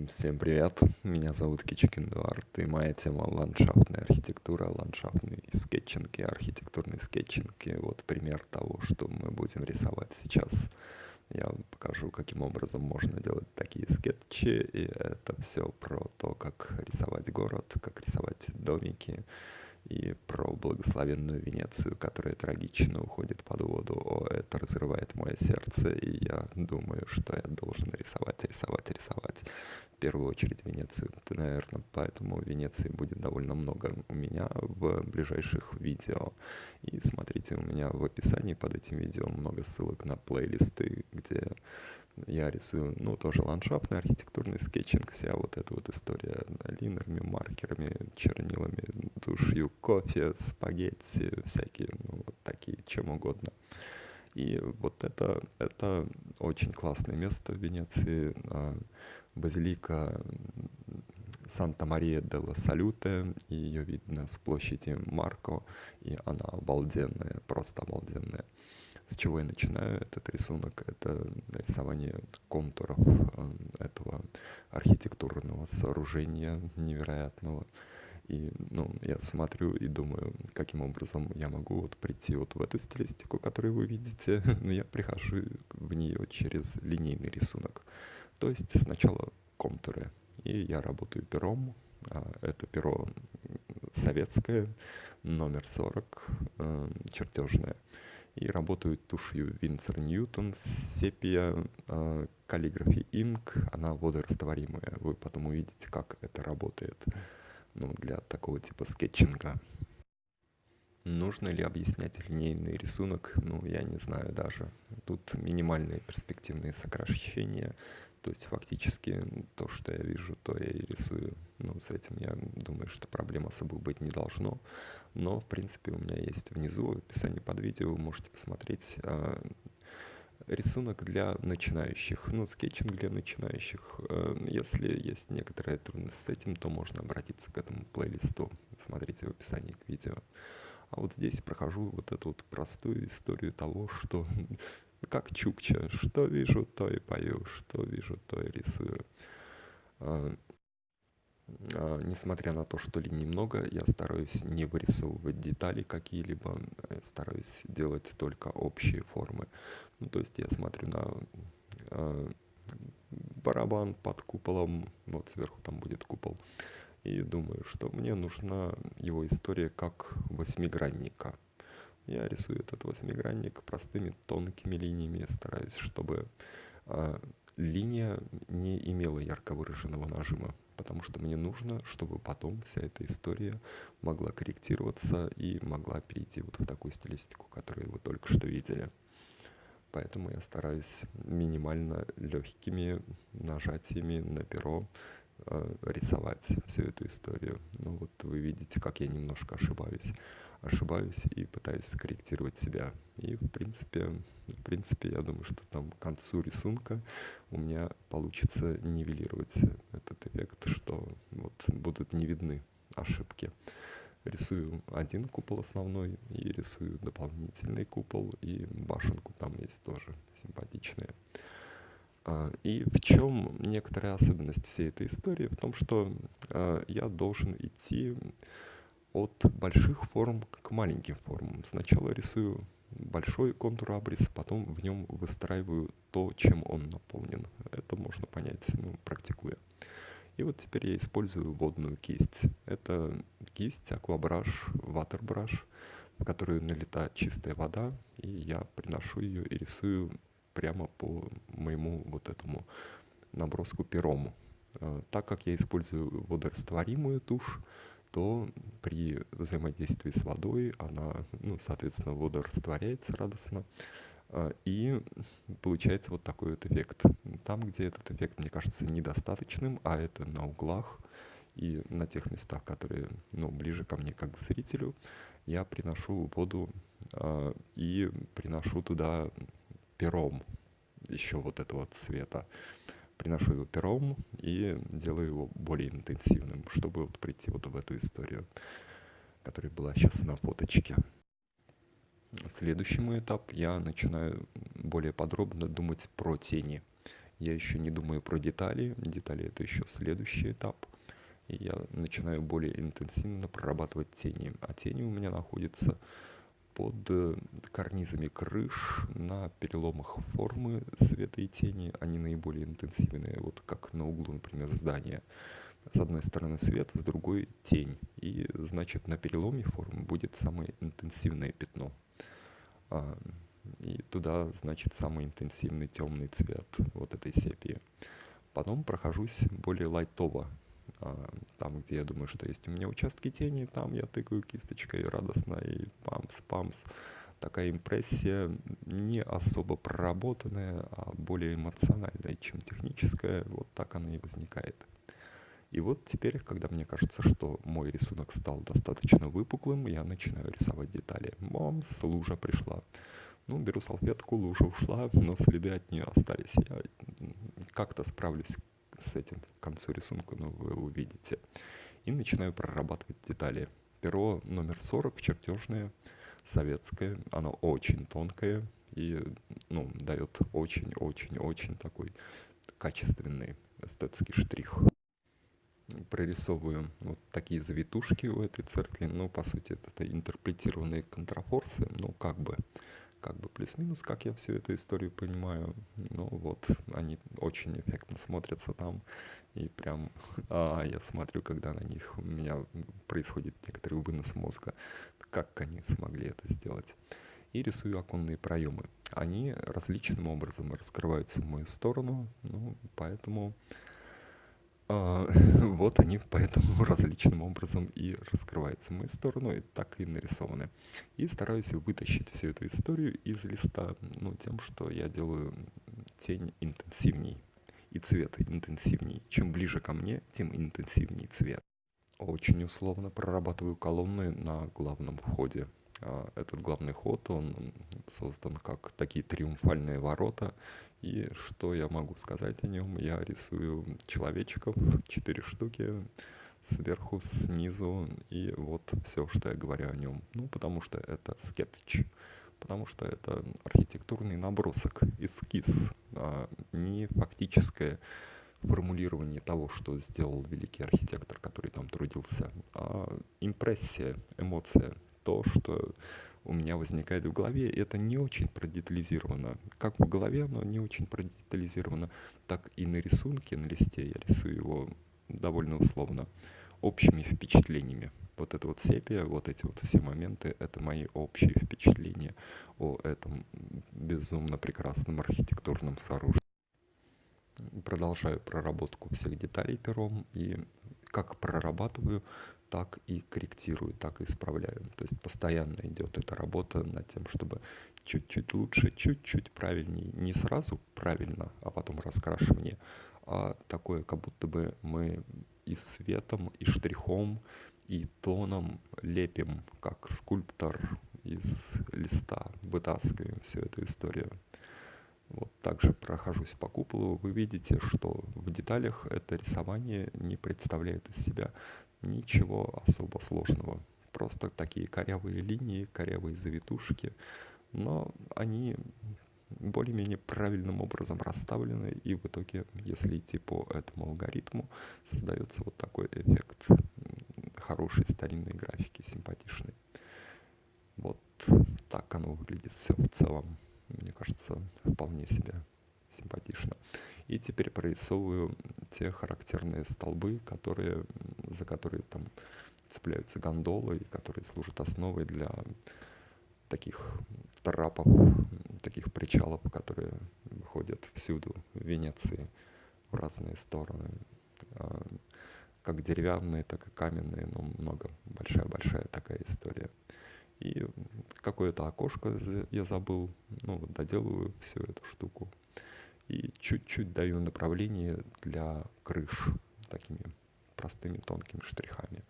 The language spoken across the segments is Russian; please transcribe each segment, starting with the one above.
Всем привет, меня зовут Кичикин Эдуард, и моя тема ландшафтная архитектура, ландшафтный скетчинг и архитектурный скетчинг. И вот пример того, что мы будем рисовать сейчас. Я покажу, каким образом можно делать такие скетчи, и это все про то, как рисовать город, как рисовать домики, и про благословенную Венецию, которая трагично уходит под воду. О, это разрывает мое сердце, и я думаю, что я должен рисовать, рисовать, рисовать. В первую очередь Венецию. Наверное, поэтому Венеции будет довольно много у меня в ближайших видео. И смотрите, у меня в описании под этим видео много ссылок на плейлисты, где я рисую, ну, тоже ландшафтный, архитектурный скетчинг, вся вот эта вот история линерами, маркерами, чернилами, тушью, кофе, спагетти, всякие, ну, вот такие, чем угодно. И вот это очень классное место в Венеции, базилика Санта-Мария-делла-Салюте, и ее видно с площади Марко, и она обалденная, просто обалденная. С чего я начинаю этот рисунок? Это рисование контуров этого архитектурного сооружения невероятного. И, ну, я смотрю и думаю, каким образом я могу вот прийти вот в эту стилистику, которую вы видите, но я прихожу в нее через линейный рисунок. То есть сначала контуры, и я работаю пером. Это перо советское, номер 40, чертежное. И работаю тушью Winsor Newton, сепия, Calligraphy Ink, она водорастворимая. Вы потом увидите, как это работает, ну, для такого типа скетчинга. Нужно ли объяснять линейный рисунок? Ну, я не знаю даже. Тут минимальные перспективные сокращения. То есть фактически то, что я вижу, то я и рисую. Ну, с этим я думаю, что проблем особо быть не должно. Но, в принципе, у меня есть внизу в описании под видео, вы можете посмотреть рисунок для начинающих, ну, скетчинг для начинающих. Если есть некоторая трудность с этим, то можно обратиться к этому плейлисту. Смотрите в описании к видео. А вот здесь прохожу вот эту вот простую историю того, что как Чукча, что вижу, то и пою, что вижу, то и рисую. А, Несмотря на то, что линий много, я стараюсь не вырисовывать детали какие-либо, стараюсь делать только общие формы. Ну, то есть я смотрю на э, барабан под куполом, вот сверху там будет купол, и думаю, что мне нужна его история как восьмигранника. Я рисую этот восьмигранник простыми тонкими линиями, стараюсь, чтобы а, линия не имела ярко выраженного нажима, потому что мне нужно, чтобы потом вся эта история могла корректироваться и могла перейти вот в такую стилистику, которую вы только что видели. Поэтому я стараюсь минимально легкими нажатиями на перо рисовать всю эту историю. Ну вот вы видите, как я немножко ошибаюсь и пытаюсь скорректировать себя. И в принципе, я думаю, что там к концу рисунка у меня получится нивелировать этот эффект, что вот будут не видны ошибки. Рисую один купол основной и рисую дополнительный купол, и башенку там есть тоже симпатичная. И в чем некоторая особенность всей этой истории? В том, что я должен идти от больших форм к маленьким формам. Сначала рисую большой контур абрис, потом в нем выстраиваю то, чем он наполнен. Это можно понять, ну, практикуя. И вот теперь я использую водную кисть. Это кисть аквабраш, ватербраш, в которую налита чистая вода, и я приношу ее и рисую прямо по моему вот этому наброску пером. Так как я использую водорастворимую тушь, то при взаимодействии с водой она, ну, соответственно, водорастворяется радостно, и получается вот такой вот эффект. Там, где этот эффект, мне кажется, недостаточным, а это на углах и на тех местах, которые, ну, ближе ко мне как к зрителю, я приношу воду и приношу туда пером еще вот этого цвета. Приношу его пером и делаю его более интенсивным, чтобы вот прийти вот в эту историю, которая была сейчас на фоточке. Следующий мой этап, я начинаю более подробно думать про тени. Я еще не думаю про детали. Детали это еще следующий этап. И я начинаю более интенсивно прорабатывать тени. А тени у меня находятся под карнизами крыш на переломах формы света и тени. Они наиболее интенсивные, вот как на углу, например, здания. С одной стороны свет, с другой тень. И, значит, на переломе формы будет самое интенсивное пятно. А, и туда, значит, самый интенсивный темный цвет вот этой сепии. Потом прохожусь более лайтово. Там, где я думаю, что есть у меня участки тени, там я тыкаю кисточкой радостно и памс-памс. Такая импрессия не особо проработанная, а более эмоциональная, чем техническая. Вот так она и возникает. И вот теперь, когда мне кажется, что мой рисунок стал достаточно выпуклым, я начинаю рисовать детали. Бомс, лужа пришла. Ну, беру салфетку, лужа ушла, но следы от нее остались. Я как-то справлюсь с этим к концу рисунка, но вы увидите. И начинаю прорабатывать детали. Перо номер 40, чертежное, советское. Оно очень тонкое и, ну, дает очень-очень-очень такой качественный эстетский штрих. Прорисовываю вот такие завитушки у этой церкви. Ну, по сути, это интерпретированные контрафорсы. Ну, как бы плюс-минус, как я всю эту историю понимаю. Ну, вот, они очень эффектно смотрятся там. И прям, я смотрю, когда на них у меня происходит некоторый вынос мозга. Как они смогли это сделать? И рисую оконные проемы. Они различным образом раскрываются в мою сторону. Ну, поэтому... Вот они поэтому различным образом и раскрываются в мою сторону, и так и нарисованы. И стараюсь вытащить всю эту историю из листа, ну, тем, что я делаю тень интенсивней и цвет интенсивней. Чем ближе ко мне, тем интенсивнее цвет. Очень условно прорабатываю колонны на главном входе. Этот главный ход, он создан как такие триумфальные ворота. И что я могу сказать о нем? Я рисую человечков, 4 штуки, сверху, снизу, и вот все, что я говорю о нем. Ну, потому что это скетч, потому что это архитектурный набросок, эскиз, не фактическое формулирование того, что сделал великий архитектор, который там трудился, а импрессия, эмоция, то, что у меня возникает в голове, и это не очень продетализировано. Как в голове оно не очень продетализировано, так и на рисунке, на листе я рисую его довольно условно, общими впечатлениями. Вот это вот сепия, вот эти вот все моменты, это мои общие впечатления о этом безумно прекрасном архитектурном сооружении. Продолжаю проработку всех деталей пером, и как прорабатываю, так и корректирую, так и исправляю. То есть постоянно идет эта работа над тем, чтобы чуть-чуть лучше, чуть-чуть правильнее. Не сразу правильно, а потом раскрашивание, а такое, как будто бы мы и светом, и штрихом, и тоном лепим, как скульптор из листа, вытаскиваем всю эту историю. Вот также прохожусь по куполу, вы видите, что в деталях это рисование не представляет из себя ничего особо сложного. Просто такие корявые линии, корявые завитушки, но они более-менее правильным образом расставлены, и в итоге, если идти по этому алгоритму, создается вот такой эффект хорошей старинной графики, симпатичной. Вот так оно выглядит все в целом. Мне кажется, вполне себе симпатично. И теперь прорисовываю те характерные столбы, за которые там цепляются гондолы, и которые служат основой для таких трапов, таких причалов, которые ходят всюду в Венеции в разные стороны. Как деревянные, так и каменные, но много, большая-большая такая история. И какое-то окошко я забыл, ну, вот доделываю всю эту штуку. И чуть-чуть даю направление для крыш такими простыми тонкими штрихами.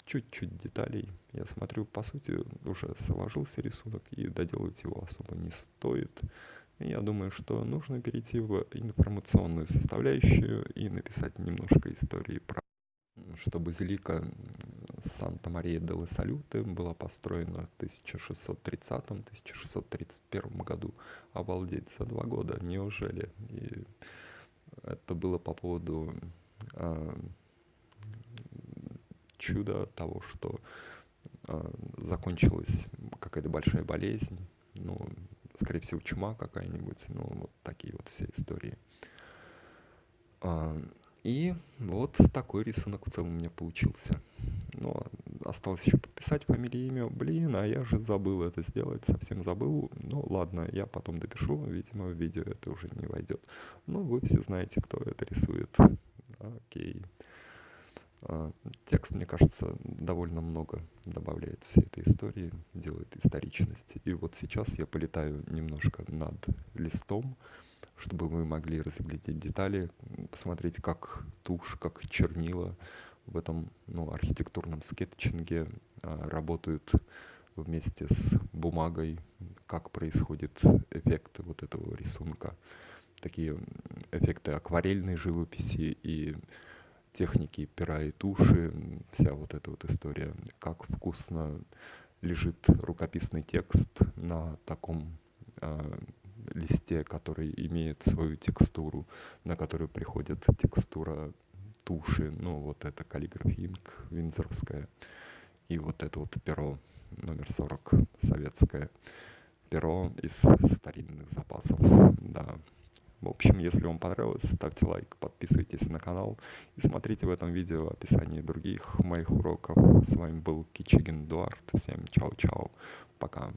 Чуть-чуть деталей. Я смотрю, по сути, уже сложился рисунок, и доделывать его особо не стоит. И я думаю, что нужно перейти в информационную составляющую и написать немножко истории про что базилика Санта-Мария-делла-Салюте была построена в 1630-1631 году. Обалдеть, за 2 года, неужели? И Это было по поводу а, чуда того, что закончилась какая-то большая болезнь, ну, скорее всего, чума какая-нибудь, ну, вот такие вот все истории. А, И вот такой рисунок в целом у меня получился. Но осталось еще подписать фамилию, имя. Блин, а я же забыл это сделать, совсем забыл. Ну ладно, я потом допишу, видимо, в видео это уже не войдет. Ну, вы все знаете, кто это рисует. Окей. Текст, мне кажется, довольно много добавляет всей этой истории, делает историчность. И вот сейчас я полетаю немножко над листом, чтобы вы могли разглядеть детали, посмотреть, как тушь, как чернила в этом, ну, архитектурном скетчинге работают вместе с бумагой, как происходят эффекты вот этого рисунка. Такие эффекты акварельной живописи и техники пера и туши, вся вот эта вот история, как вкусно лежит рукописный текст на таком э, листе, который имеет свою текстуру, на которую приходит текстура туши, ну вот это Calligraphy Ink виндзоровская, и вот это вот перо номер 40 советское, перо из старинных запасов, да. В общем, если вам понравилось, ставьте лайк, подписывайтесь на канал и смотрите в этом видео описание других моих уроков. С вами был Кичигин Эдуард. Всем чао-чао. Пока.